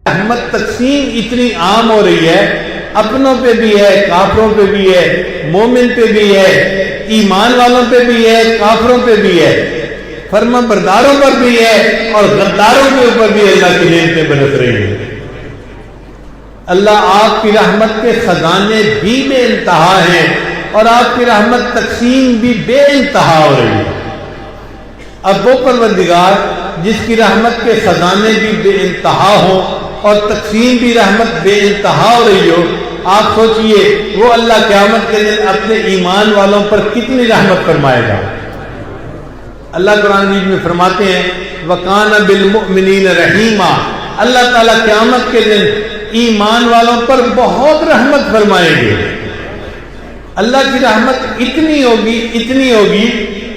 رحمت تقسیم اتنی عام ہو رہی ہے، اپنوں پہ بھی ہے، کافروں پہ بھی ہے، مومن پہ بھی ہے، ایمان والوں پہ بھی ہے، کافروں پہ بھی ہے، فرما برداروں پر بھی ہے اور غداروں کے اوپر بھی اللہ کی نعمتیں برس رہی ہیں۔ اللہ آپ کی رحمت کے خزانے بھی بے انتہا ہیں اور آپ کی رحمت تقسیم بھی بے انتہا ہو رہی ہے۔ اب وہ پروردگار جس کی رحمت کے خزانے بھی بے انتہا ہوں اور تقسیم بھی رحمت بے انتہا ہو رہی ہو، آپ سوچئے وہ اللہ قیامت کے دن اپنے ایمان والوں پر کتنی رحمت فرمائے گا۔ اللہ قرآن مجید میں فرماتے ہیں وَكَانَ بِالْمُؤْمِنِينَ رَحِيمًا، اللہ تعالیٰ قیامت کے دن ایمان والوں پر بہت رحمت فرمائیں گے۔ اللہ کی رحمت اتنی ہوگی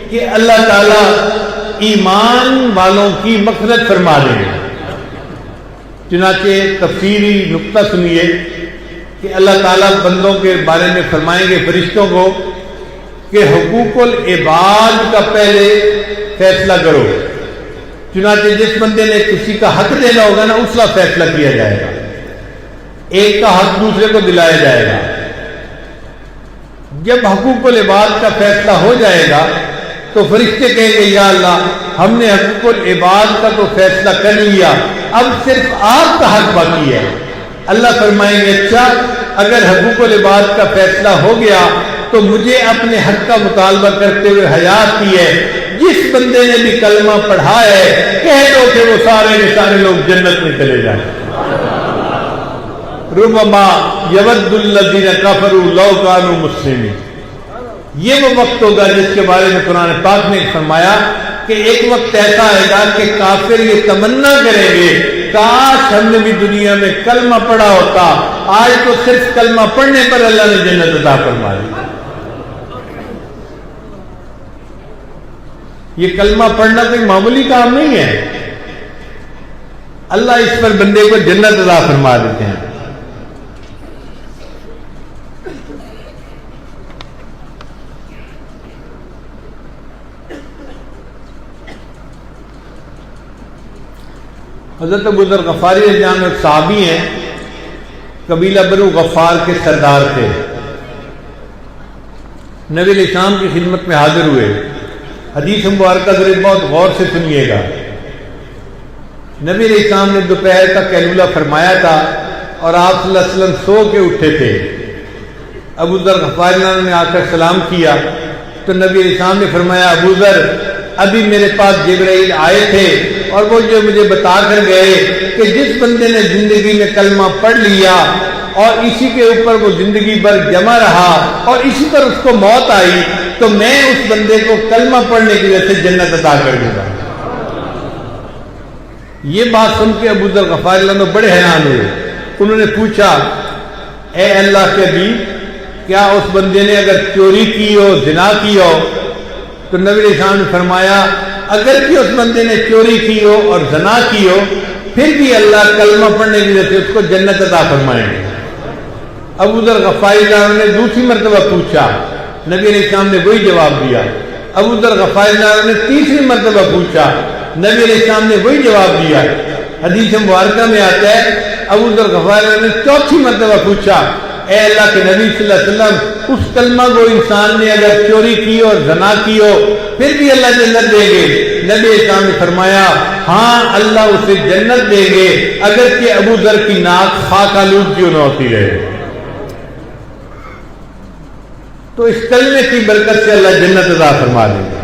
کہ اللہ تعالیٰ ایمان والوں کی مغفرت فرما دیں گے۔ چنانچہ تفسیری نقطہ سنیے کہ اللہ تعالیٰ بندوں کے بارے میں فرمائیں گے فرشتوں کو کہ حقوق العباد کا پہلے فیصلہ کرو، چنانچہ جس بندے نے کسی کا حق دینا ہوگا نا اس کا فیصلہ کیا جائے گا، ایک کا حق دوسرے کو دلایا جائے گا۔ جب حقوق العباد کا فیصلہ ہو جائے گا تو فرشتے کہیں گے یا اللہ ہم نے حقوق العباد کا تو فیصلہ کر لیا، اب صرف آپ کا حق باقی ہے۔ اللہ فرمائیں گے اچھا اگر حقوق العباد کا فیصلہ ہو گیا تو مجھے اپنے حق کا مطالبہ کرتے ہوئے حیات کی ہے، جس بندے نے بھی کلمہ پڑھا ہے کہہ دو کہ وہ سارے کے سارے لوگ جنت میں چلے جائیں۔ ربما یود الذین کفروا لو کانوا مسلمین، یہ وہ وقت ہوگا جس کے بارے میں قرآن پاک نے فرمایا کہ ایک وقت ایسا آئے گا کہ کافر یہ تمنا کریں گے کاش ہم نے بھی دنیا میں کلمہ پڑھا ہوتا، آج تو صرف کلمہ پڑھنے پر اللہ نے جنت عطا فرمائی۔ یہ کلمہ پڑھنا کوئی معمولی کام نہیں ہے، اللہ اس پر بندے کو جنت عطا فرما دیتے ہیں۔ حضرت ابو ذر غفاری رضی اللہ عنہ ایک صحابی ہیں، قبیلہ بنو غفار کے سردار تھے، نبی علیہ السلام کی خدمت میں حاضر ہوئے۔ حدیث مبارکہ ذرا بہت غور سے سنیے گا۔ نبی علیہ السلام نے دوپہر کا قیلولہ فرمایا تھا اور آپ صلی اللہ علیہ وسلم سو کے اٹھے تھے۔ ابو ذر غفاری نے آ کر سلام کیا تو نبی علیہ السلام نے فرمایا ابو ذر ابھی میرے پاس جبرائیل آئے تھے اور وہ جو مجھے بتا کر گئے کہ جس بندے نے زندگی میں کلمہ پڑھ لیا اور اسی کے اوپر وہ زندگی بھر جمع رہا اور اسی پر اس کو موت آئی تو میں اس بندے کو کلمہ پڑھنے کی وجہ سے جنت عطا کر دوں گا۔ یہ بات سن کے ابو ذر غفاری اللہ بڑے حیران ہوئے۔ انہوں نے پوچھا اے اللہ کے نبی کیا اس بندے نے اگر چوری کی ہو، زنا کی ہو؟ تو نبی علیہ السلام نے فرمایا اگر کہ اس بندے نے چوری کی ہو اور زنا کی ہو پھر بھی اللہ کلمہ پڑھنے کی وجہ سے اس کو جنت عطا فرمائیں گے۔ ابو ذر غفاری اللہ نے دوسری مرتبہ پوچھا، نبی علیہ السلام نے وہی جواب دیا۔ ابو ذر غفاری اللہ نے تیسری مرتبہ پوچھا، نبی علیہ السلام نے وہی جواب دیا۔ حدیث مبارکہ میں آتا ہے ابو ذر غفاری اللہ نے چوتھی مرتبہ پوچھا اے اللہ کے نبی صلی اللہ علیہ وسلم اس کلمہ کو انسان نے اگر چوری کی اور زنا کی ہو پھر بھی اللہ جنت دیں گے؟ نبی اسلام نے فرمایا ہاں اللہ اسے جنت دیں گے اگر کہ ابو ذر کی ناک خاک آلود کیوں نہ ہوتی رہے۔ تو اس کلمے کی برکت سے اللہ جنت عطا فرما دیں گے۔